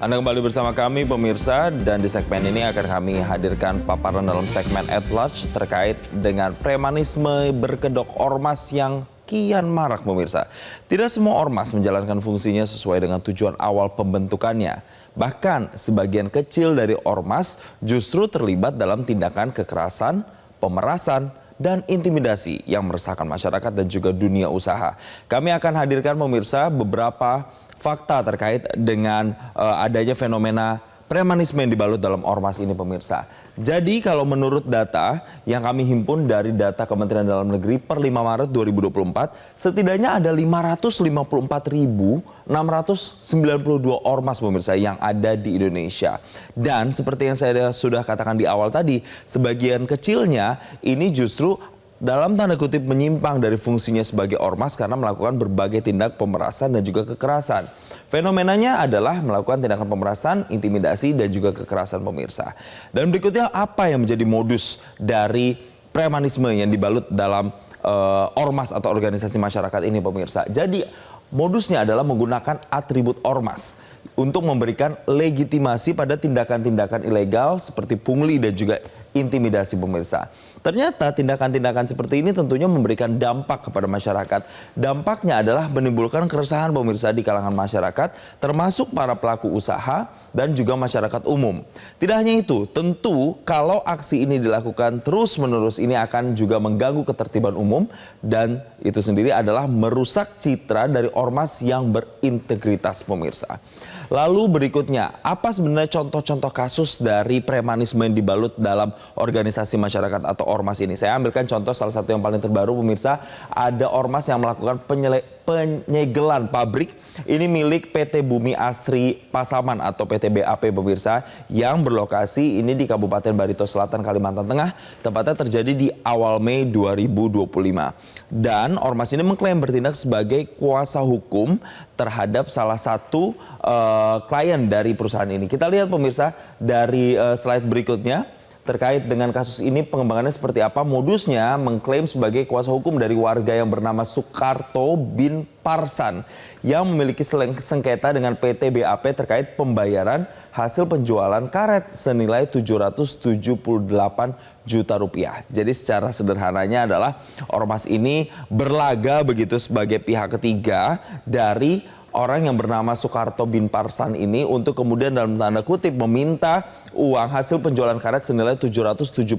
Anda kembali bersama kami pemirsa, dan di segmen ini akan kami hadirkan paparan dalam segmen At Large terkait dengan premanisme berkedok ormas yang kian marak pemirsa. Tidak semua ormas menjalankan fungsinya sesuai dengan tujuan awal pembentukannya. Bahkan sebagian kecil dari ormas justru terlibat dalam tindakan kekerasan, pemerasan, dan intimidasi yang meresahkan masyarakat dan juga dunia usaha. Kami akan hadirkan pemirsa beberapa fakta terkait dengan adanya fenomena premanisme yang dibalut dalam ormas ini pemirsa. Jadi kalau menurut data yang kami himpun dari data Kementerian Dalam Negeri per 5 Maret 2024, setidaknya ada 554.692 ormas pemirsa yang ada di Indonesia. Dan seperti yang saya sudah katakan di awal tadi, sebagian kecilnya ini justru dalam tanda kutip menyimpang dari fungsinya sebagai ormas karena melakukan berbagai tindak pemerasan dan juga kekerasan. Fenomenanya adalah melakukan tindakan pemerasan, intimidasi, dan juga kekerasan pemirsa. Dan berikutnya apa yang menjadi modus dari premanisme yang dibalut dalam ormas atau organisasi masyarakat ini pemirsa. Jadi modusnya adalah menggunakan atribut ormas untuk memberikan legitimasi pada tindakan-tindakan ilegal seperti pungli dan juga intimidasi pemirsa. Ternyata tindakan-tindakan seperti ini tentunya memberikan dampak kepada masyarakat. Dampaknya adalah menimbulkan keresahan pemirsa di kalangan masyarakat, termasuk para pelaku usaha dan juga masyarakat umum. Tidak hanya itu, tentu kalau aksi ini dilakukan terus-menerus ini akan juga mengganggu ketertiban umum, dan itu sendiri adalah merusak citra dari ormas yang berintegritas pemirsa. Lalu berikutnya, apa sebenarnya contoh-contoh kasus dari premanisme yang dibalut dalam organisasi masyarakat atau ormas ini? Saya ambilkan contoh salah satu yang paling terbaru pemirsa, ada ormas yang melakukan penyegelan pabrik. Ini milik PT Bumi Asri Pasaman atau PT BAP pemirsa, yang berlokasi ini di Kabupaten Barito Selatan, Kalimantan Tengah. Tepatnya terjadi di awal Mei 2025. Dan ormas ini mengklaim bertindak sebagai kuasa hukum terhadap salah satu klien dari perusahaan ini. Kita lihat pemirsa dari slide berikutnya terkait dengan kasus ini, pengembangannya seperti apa. Modusnya mengklaim sebagai kuasa hukum dari warga yang bernama Sukarto bin Parsan yang memiliki sengketa dengan PT BAP terkait pembayaran hasil penjualan karet senilai 778 juta rupiah. Jadi secara sederhananya adalah ormas ini berlaga begitu sebagai pihak ketiga dari orang yang bernama Sukarto bin Parsan ini untuk kemudian dalam tanda kutip meminta uang hasil penjualan karet senilai 778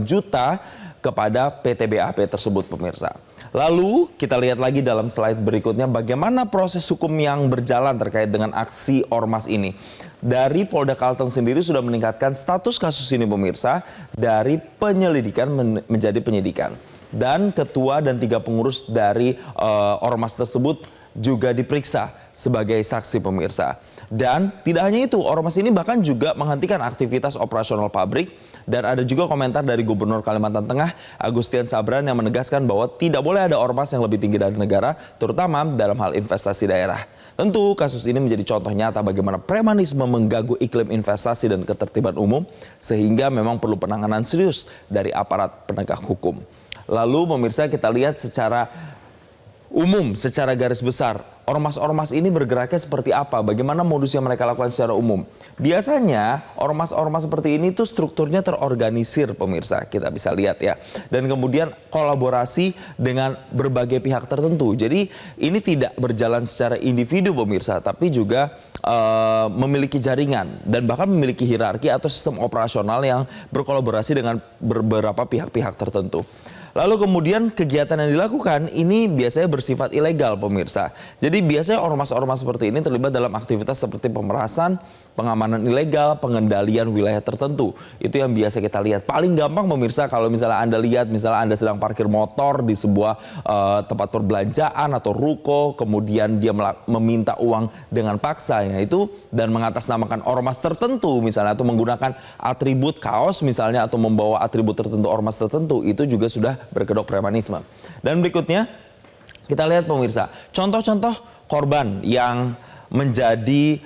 juta kepada PT BAP tersebut pemirsa. Lalu kita lihat lagi dalam slide berikutnya bagaimana proses hukum yang berjalan terkait dengan aksi ormas ini. Dari Polda Kalteng sendiri sudah meningkatkan status kasus ini pemirsa dari penyelidikan menjadi penyidikan. Dan ketua dan 3 pengurus dari ormas tersebut juga diperiksa sebagai saksi pemirsa. Dan tidak hanya itu, ormas ini bahkan juga menghentikan aktivitas operasional pabrik. Dan ada juga komentar dari Gubernur Kalimantan Tengah Agustian Sabran yang menegaskan bahwa tidak boleh ada ormas yang lebih tinggi dari negara, terutama dalam hal investasi daerah. Tentu kasus ini menjadi contoh nyata bagaimana premanisme mengganggu iklim investasi dan ketertiban umum, sehingga memang perlu penanganan serius dari aparat penegak hukum. Lalu pemirsa, kita lihat secara umum, secara garis besar, ormas-ormas ini bergeraknya seperti apa? Bagaimana modus yang mereka lakukan secara umum? Biasanya ormas-ormas seperti ini tuh strukturnya terorganisir pemirsa, kita bisa lihat ya. Dan kemudian kolaborasi dengan berbagai pihak tertentu. Jadi ini tidak berjalan secara individu pemirsa, tapi juga memiliki jaringan dan bahkan memiliki hierarki atau sistem operasional yang berkolaborasi dengan beberapa pihak-pihak tertentu. Lalu kemudian kegiatan yang dilakukan ini biasanya bersifat ilegal pemirsa. Jadi biasanya ormas-ormas seperti ini terlibat dalam aktivitas seperti pemerasan, pengamanan ilegal, pengendalian wilayah tertentu. Itu yang biasa kita lihat. Paling gampang pemirsa kalau misalnya Anda lihat, misalnya Anda sedang parkir motor di sebuah tempat perbelanjaan atau ruko, kemudian dia meminta uang dengan paksa ya itu, dan mengatasnamakan ormas tertentu misalnya, atau menggunakan atribut kaos misalnya, atau membawa atribut tertentu ormas tertentu, itu juga sudah berkedok premanisme. Dan berikutnya kita lihat pemirsa, contoh-contoh korban yang menjadi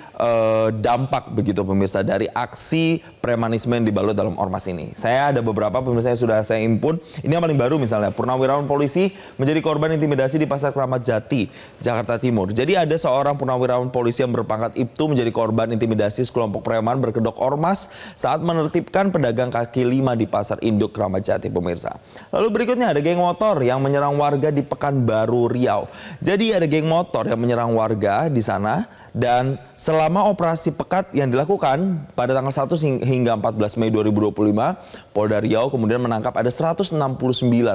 dampak begitu pemirsa dari aksi premanisme yang dibalut dalam ormas ini. Saya ada beberapa pemirsa yang sudah saya impun. Ini yang paling baru misalnya, purnawirawan polisi menjadi korban intimidasi di Pasar Kramat Jati, Jakarta Timur. Jadi ada seorang purnawirawan polisi yang berpangkat Ibtu menjadi korban intimidasi sekelompok preman berkedok ormas saat menertibkan pedagang kaki lima di Pasar Induk Kramat Jati pemirsa. Lalu berikutnya ada geng motor yang menyerang warga di Pekanbaru Riau. Jadi ada geng motor yang menyerang warga di sana dan selama operasi pekat yang dilakukan pada tanggal 1 hingga 14 Mei 2025, Polda Riau kemudian menangkap ada 169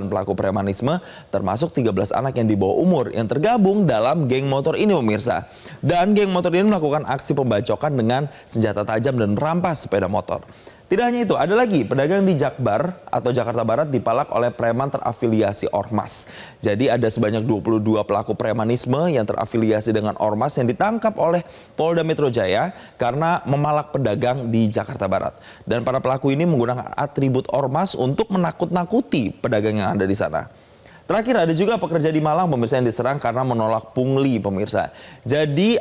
pelaku premanisme termasuk 13 anak yang di bawah umur yang tergabung dalam geng motor ini pemirsa. Dan geng motor ini melakukan aksi pembacokan dengan senjata tajam dan merampas sepeda motor. Tidak hanya itu, ada lagi pedagang di Jakbar atau Jakarta Barat dipalak oleh preman terafiliasi ormas. Jadi ada sebanyak 22 pelaku premanisme yang terafiliasi dengan ormas yang ditangkap oleh Polda Metro Jaya karena memalak pedagang di Jakarta Barat. Dan para pelaku ini menggunakan atribut ormas untuk menakut-nakuti pedagang yang ada di sana. Terakhir ada juga pekerja di Malang pemirsa yang diserang karena menolak pungli pemirsa. Jadi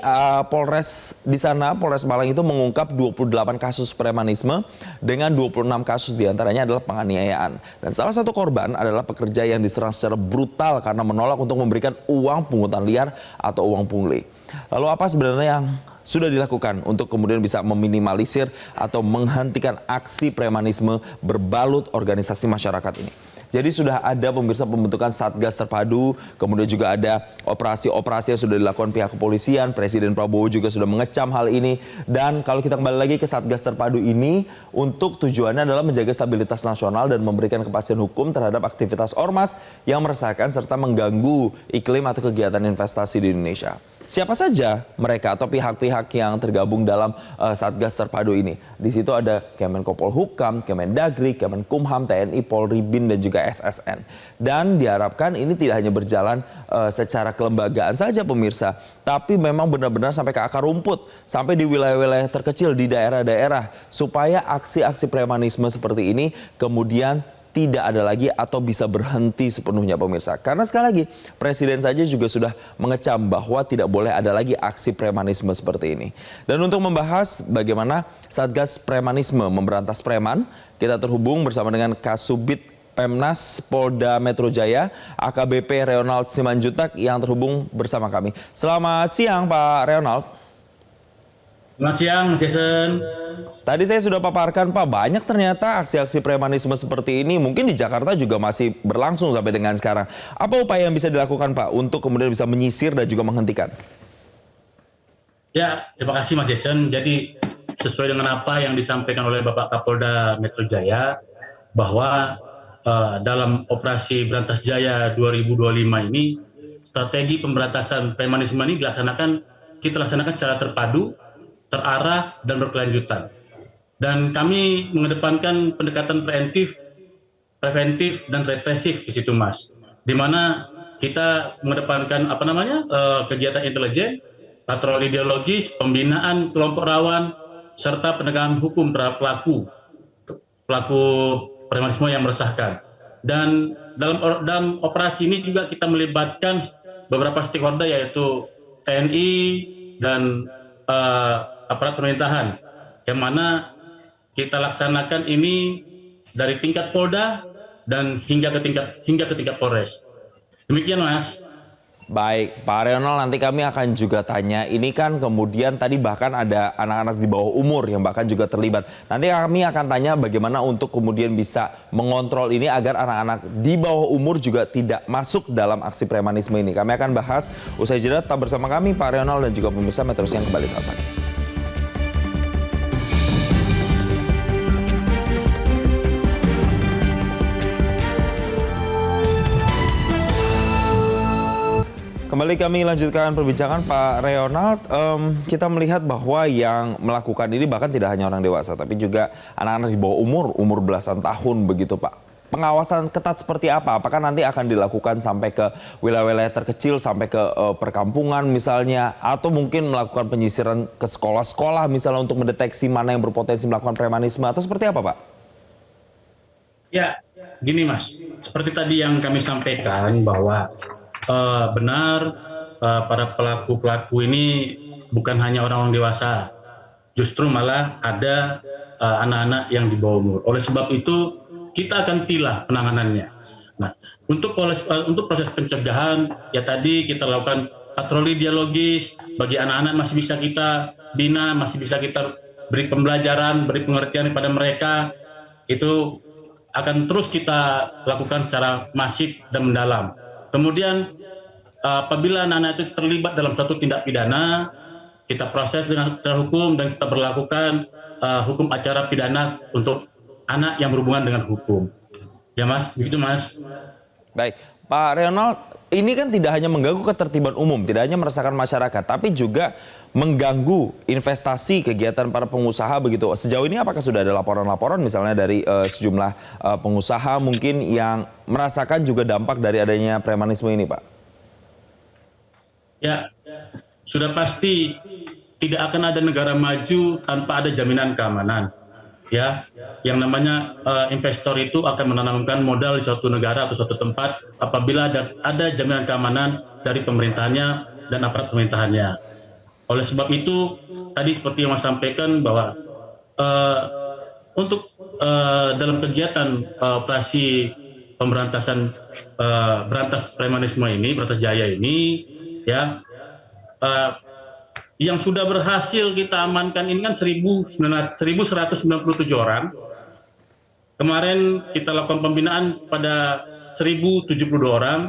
Polres di sana, Polres Malang itu mengungkap 28 kasus premanisme dengan 26 kasus diantaranya adalah penganiayaan. Dan salah satu korban adalah pekerja yang diserang secara brutal karena menolak untuk memberikan uang pungutan liar atau uang pungli. Lalu apa sebenarnya yang sudah dilakukan untuk kemudian bisa meminimalisir atau menghentikan aksi premanisme berbalut organisasi masyarakat ini? Jadi sudah ada pemirsa pembentukan Satgas Terpadu, kemudian juga ada operasi-operasi yang sudah dilakukan pihak kepolisian, Presiden Prabowo juga sudah mengecam hal ini. Dan kalau kita kembali lagi ke Satgas Terpadu ini, untuk tujuannya adalah menjaga stabilitas nasional dan memberikan kepastian hukum terhadap aktivitas ormas yang meresahkan serta mengganggu iklim atau kegiatan investasi di Indonesia. Siapa saja mereka atau pihak-pihak yang tergabung dalam Satgas Terpadu ini? Di situ ada Kemenko Polhukam, Kemendagri, Kemenkumham, TNI, Polri, BIN, dan juga SSN. Dan diharapkan ini tidak hanya berjalan secara kelembagaan saja pemirsa, tapi memang benar-benar sampai ke akar rumput, sampai di wilayah-wilayah terkecil di daerah-daerah, supaya aksi-aksi premanisme seperti ini kemudian tidak ada lagi atau bisa berhenti sepenuhnya pemirsa. Karena sekali lagi Presiden saja juga sudah mengecam bahwa tidak boleh ada lagi aksi premanisme seperti ini. Dan untuk membahas bagaimana Satgas Premanisme memberantas preman, kita terhubung bersama dengan Kasubit Pemnas Polda Metro Jaya, AKBP Reonald Simanjuntak yang terhubung bersama kami. Selamat siang Pak Reonald. Selamat siang, Jason. Tadi saya sudah paparkan Pak, banyak ternyata aksi-aksi premanisme seperti ini mungkin di Jakarta juga masih berlangsung sampai dengan sekarang. Apa upaya yang bisa dilakukan Pak untuk kemudian bisa menyisir dan juga menghentikan? Ya, terima kasih Mas Jason. Jadi sesuai dengan apa yang disampaikan oleh Bapak Kapolda Metro Jaya, bahwa dalam operasi Berantas Jaya 2025 ini, strategi pemberantasan premanisme ini kita laksanakan secara terpadu, terarah, dan berkelanjutan. Dan kami mengedepankan pendekatan preventif dan represif di situ, Mas. Di mana kita mengedepankan kegiatan intelijen, patroli ideologis, pembinaan kelompok rawan, serta penegakan hukum terhadap pelaku premanisme yang meresahkan. Dan dalam operasi ini juga kita melibatkan beberapa stakeholder yaitu TNI dan aparat pemerintahan, yang mana kita laksanakan ini dari tingkat Polda dan hingga ke tingkat Polres. Demikian Mas. Baik, Pak Reonald, nanti kami akan juga tanya, ini kan kemudian tadi bahkan ada anak-anak di bawah umur yang bahkan juga terlibat. Nanti kami akan tanya bagaimana untuk kemudian bisa mengontrol ini agar anak-anak di bawah umur juga tidak masuk dalam aksi premanisme ini. Kami akan bahas usai jeda, tetap bersama kami Pak Reonald dan juga pemirsa Metro Siang kembali saat pagi. Kembali kami lanjutkan perbincangan Pak Reonald. Kita melihat bahwa yang melakukan ini bahkan tidak hanya orang dewasa, tapi juga anak-anak di bawah umur belasan tahun begitu Pak. Pengawasan ketat seperti apa? Apakah nanti akan dilakukan sampai ke wilayah-wilayah terkecil, sampai ke perkampungan misalnya, atau mungkin melakukan penyisiran ke sekolah-sekolah misalnya untuk mendeteksi mana yang berpotensi melakukan premanisme, atau seperti apa Pak? Ya, gini Mas, seperti tadi yang kami sampaikan bahwa benar para pelaku-pelaku ini bukan hanya orang-orang dewasa, justru malah ada anak-anak yang di bawah umur. Oleh sebab itu kita akan pilah penanganannya. Nah, untuk proses pencegahan ya tadi kita lakukan patroli dialogis, bagi anak-anak masih bisa kita bina, masih bisa kita beri pembelajaran, beri pengertian kepada mereka. Itu akan terus kita lakukan secara masif dan mendalam. Kemudian apabila anak-anak itu terlibat dalam suatu tindak pidana, kita proses dengan hukum dan kita berlakukan hukum acara pidana untuk anak yang berhubungan dengan hukum. Ya Mas, begitu Mas. Baik, Pak Reonald, ini kan tidak hanya mengganggu ketertiban umum, tidak hanya meresahkan masyarakat, tapi juga mengganggu investasi kegiatan para pengusaha begitu. Sejauh ini apakah sudah ada laporan-laporan misalnya dari sejumlah pengusaha mungkin yang merasakan juga dampak dari adanya premanisme ini, Pak? Ya, sudah pasti tidak akan ada negara maju tanpa ada jaminan keamanan. Ya, yang namanya investor itu akan menanamkan modal di suatu negara atau suatu tempat apabila ada jaminan keamanan dari pemerintahannya dan aparat pemerintahannya. Oleh sebab itu, tadi seperti yang Mas sampaikan bahwa untuk dalam kegiatan operasi pemberantasan berantas premanisme ini, berantas jaya ini, ya. Yang sudah berhasil kita amankan ini kan 1.197 orang. Kemarin kita lakukan pembinaan pada 1.072 orang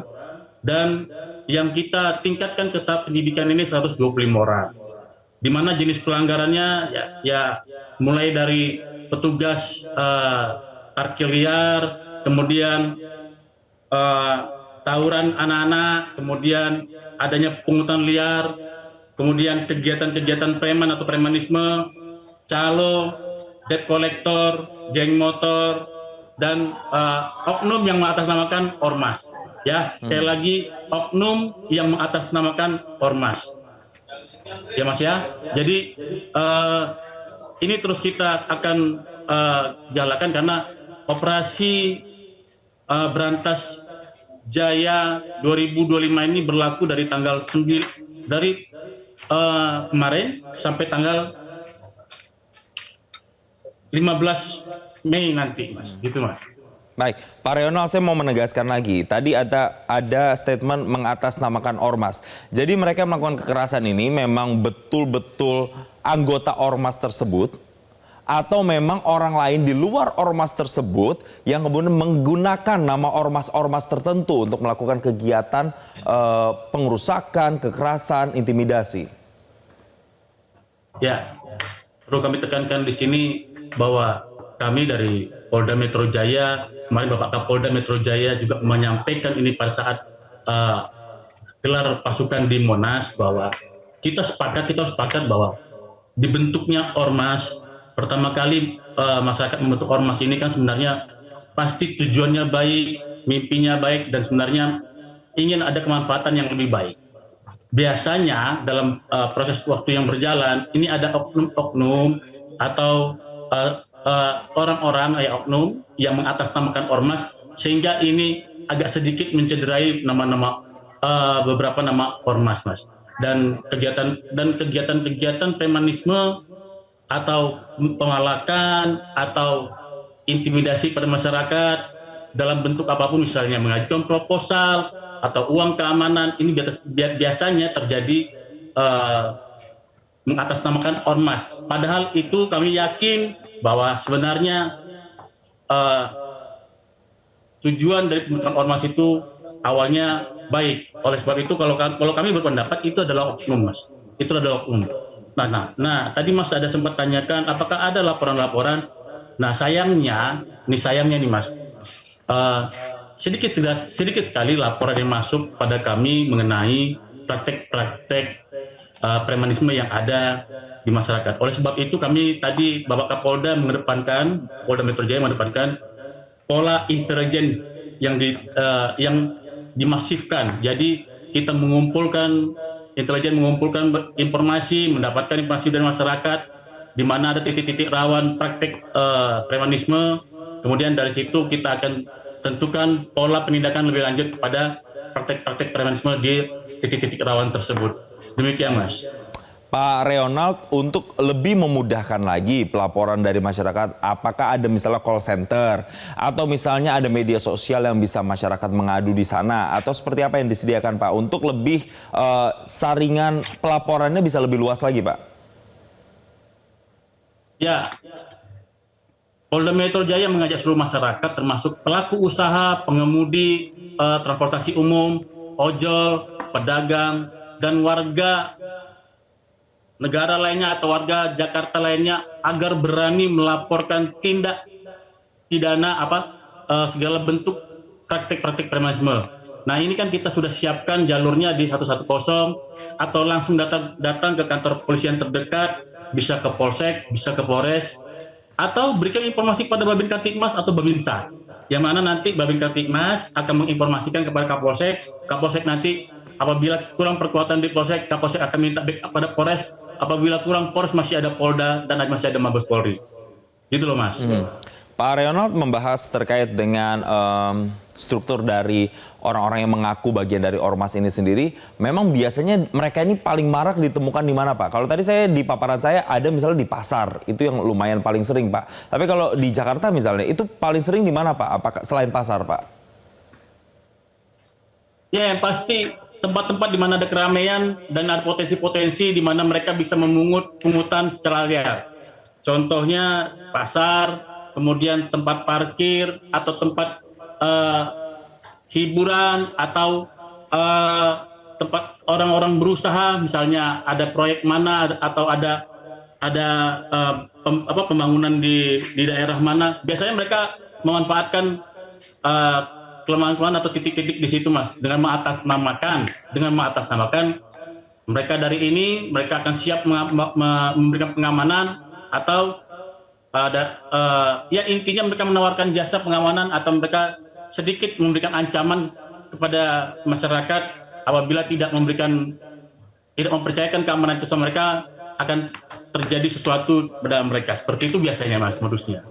dan yang kita tingkatkan ke tahap penyidikan ini 125 orang. Di mana jenis pelanggarannya ya mulai dari petugas parkir liar, kemudian tawuran anak-anak, kemudian adanya pungutan liar, kemudian kegiatan-kegiatan preman atau premanisme, calo, debt collector, geng motor, dan oknum yang mengatasnamakan ormas. Ya, sekali lagi oknum yang mengatasnamakan ormas. Ya Mas ya. Jadi ini terus kita akan galakan karena operasi berantas Jaya 2025 ini berlaku dari tanggal 9 dari kemarin sampai tanggal 15 Mei nanti, Mas. Gitu, Mas. Baik, Pak Reonald, saya mau menegaskan lagi. Tadi ada statement mengatasnamakan ormas. Jadi mereka melakukan kekerasan ini memang betul-betul anggota ormas tersebut atau memang orang lain di luar ormas tersebut yang kemudian menggunakan nama ormas-ormas tertentu untuk melakukan kegiatan pengerusakan, kekerasan, intimidasi? Ya, perlu kami tekankan di sini bahwa kami dari Polda Metro Jaya, kemarin Bapak Kapolda Metro Jaya juga menyampaikan ini pada saat gelar pasukan di Monas bahwa kita sepakat bahwa dibentuknya ormas, pertama kali masyarakat membentuk ormas ini kan sebenarnya pasti tujuannya baik, mimpinya baik, dan sebenarnya ingin ada kemanfaatan yang lebih baik. Biasanya dalam proses waktu yang berjalan, ini ada oknum-oknum atau orang-orang oknum yang mengatasnamakan ormas, sehingga ini agak sedikit mencederai nama-nama beberapa nama ormas, Mas. Dan kegiatan premanisme atau pengalakan atau intimidasi pada masyarakat dalam bentuk apapun, misalnya mengajukan proposal atau uang keamanan, ini biasanya terjadi mengatasnamakan ormas. Padahal itu kami yakin bahwa sebenarnya tujuan dari pembentukan ormas itu awalnya baik. Oleh sebab itu kalau kami berpendapat itu adalah oknum, Mas. Itu adalah oknum. Nah, tadi Mas ada sempat tanyakan apakah ada laporan-laporan. Nah, sayangnya nih Mas, sedikit sekali laporan yang masuk pada kami mengenai praktek-praktek premanisme yang ada di masyarakat. Oleh sebab itu kami tadi Bapak Kapolda Polda Metro Jaya mengedepankan pola intelijen yang dimasifkan. Jadi kita intelijen mengumpulkan informasi, mendapatkan informasi dari masyarakat di mana ada titik-titik rawan praktek premanisme. Kemudian dari situ kita akan tentukan pola penindakan lebih lanjut kepada praktek-praktek premanisme di titik-titik rawan tersebut. Demikian, Mas. Pak Reonald, untuk lebih memudahkan lagi pelaporan dari masyarakat, apakah ada misalnya call center atau misalnya ada media sosial yang bisa masyarakat mengadu di sana, atau seperti apa yang disediakan Pak untuk lebih saringan pelaporannya bisa lebih luas lagi Pak? Ya, Polda Metro Jaya mengajak seluruh masyarakat termasuk pelaku usaha, pengemudi transportasi umum, ojol, pedagang, dan warga negara lainnya atau warga Jakarta lainnya agar berani melaporkan tindak pidana segala bentuk praktik-praktik premanisme. Nah, ini kan kita sudah siapkan jalurnya di 110 atau langsung datang ke kantor polisian terdekat, bisa ke Polsek, bisa ke Polres, atau berikan informasi kepada Babin Kamtibmas atau Babinsa. Yang mana nanti Babin Kamtibmas akan menginformasikan kepada Kapolsek, Kapolsek nanti apabila kurang perkuatan di Polsek, Kapolsek akan minta backup pada Polres, apabila kurang Polres masih ada Polda dan masih ada Mabes Polri. Gitu loh Mas. Pak Reonald membahas terkait dengan struktur dari orang-orang yang mengaku bagian dari ormas ini sendiri. Memang biasanya mereka ini paling marak ditemukan di mana Pak? Kalau tadi saya di paparan saya ada misalnya di pasar, itu yang lumayan paling sering Pak. Tapi kalau di Jakarta misalnya, itu paling sering di mana Pak? Apakah selain pasar Pak? Ya, yang pasti tempat-tempat di mana ada keramaian dan ada potensi-potensi di mana mereka bisa memungut pungutan secara liar. Contohnya pasar, kemudian tempat parkir atau tempat hiburan atau tempat orang-orang berusaha, misalnya ada proyek mana atau ada pembangunan di daerah mana. Biasanya mereka memanfaatkan kelemahan-kelemahan atau titik-titik di situ Mas, dengan mengatasnamakan mereka dari ini mereka akan siap memberikan pengamanan atau ya intinya mereka menawarkan jasa pengamanan atau mereka sedikit memberikan ancaman kepada masyarakat apabila tidak mempercayakan keamanan itu sama mereka akan terjadi sesuatu pada mereka. Seperti itu biasanya Mas modusnya.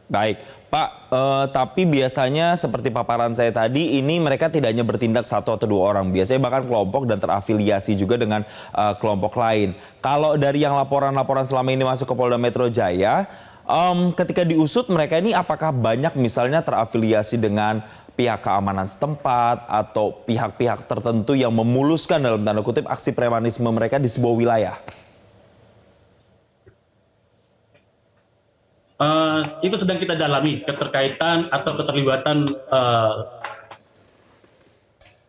Baik, Pak, tapi biasanya seperti paparan saya tadi, ini mereka tidak hanya bertindak satu atau dua orang, biasanya bahkan kelompok dan terafiliasi juga dengan kelompok lain. Kalau dari yang laporan-laporan selama ini masuk ke Polda Metro Jaya, ketika diusut mereka ini apakah banyak misalnya terafiliasi dengan pihak keamanan setempat atau pihak-pihak tertentu yang memuluskan dalam tanda kutip aksi premanisme mereka di sebuah wilayah? Itu sedang kita dalami keterkaitan atau keterlibatan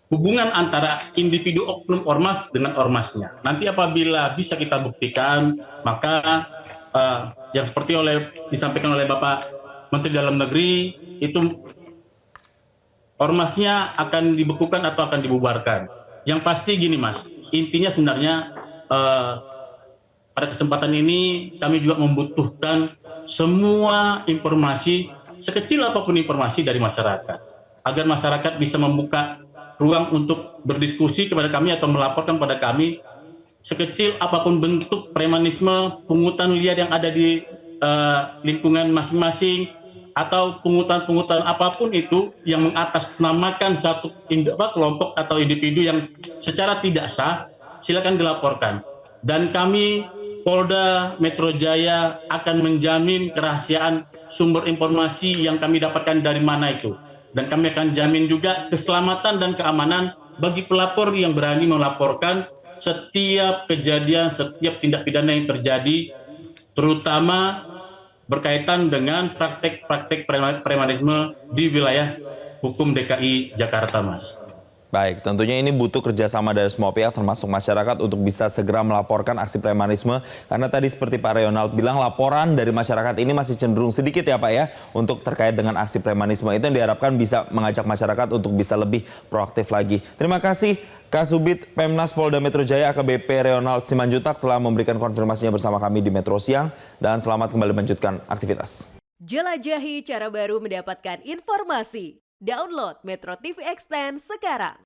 hubungan antara individu oknum ormas dengan ormasnya. Nanti apabila bisa kita buktikan, maka yang seperti disampaikan oleh Bapak Menteri Dalam Negeri itu ormasnya akan dibekukan atau akan dibubarkan. Yang pasti gini Mas, intinya sebenarnya pada kesempatan ini kami juga membutuhkan semua informasi, sekecil apapun informasi dari masyarakat, agar masyarakat bisa membuka ruang untuk berdiskusi kepada kami atau melaporkan pada kami sekecil apapun bentuk premanisme, pungutan liar yang ada di lingkungan masing-masing, atau pungutan-pungutan apapun itu yang mengatasnamakan satu kelompok atau individu yang secara tidak sah, silakan dilaporkan. Dan kami Polda Metro Jaya akan menjamin kerahasiaan sumber informasi yang kami dapatkan dari mana itu. Dan kami akan jamin juga keselamatan dan keamanan bagi pelapor yang berani melaporkan setiap kejadian, setiap tindak pidana yang terjadi, terutama berkaitan dengan praktek-praktek premanisme di wilayah hukum DKI Jakarta, Mas. Baik, tentunya ini butuh kerjasama dari semua pihak termasuk masyarakat untuk bisa segera melaporkan aksi premanisme. Karena tadi seperti Pak Reonald bilang laporan dari masyarakat ini masih cenderung sedikit ya Pak ya. Untuk terkait dengan aksi premanisme itu yang diharapkan bisa mengajak masyarakat untuk bisa lebih proaktif lagi. Terima kasih Kasubit Pemnas Polda Metro Jaya AKBP Reonald Simanjuntak telah memberikan konfirmasinya bersama kami di Metro Siang. Dan selamat kembali melanjutkan aktivitas. Jelajahi cara baru mendapatkan informasi. Download Metro TV Extend sekarang.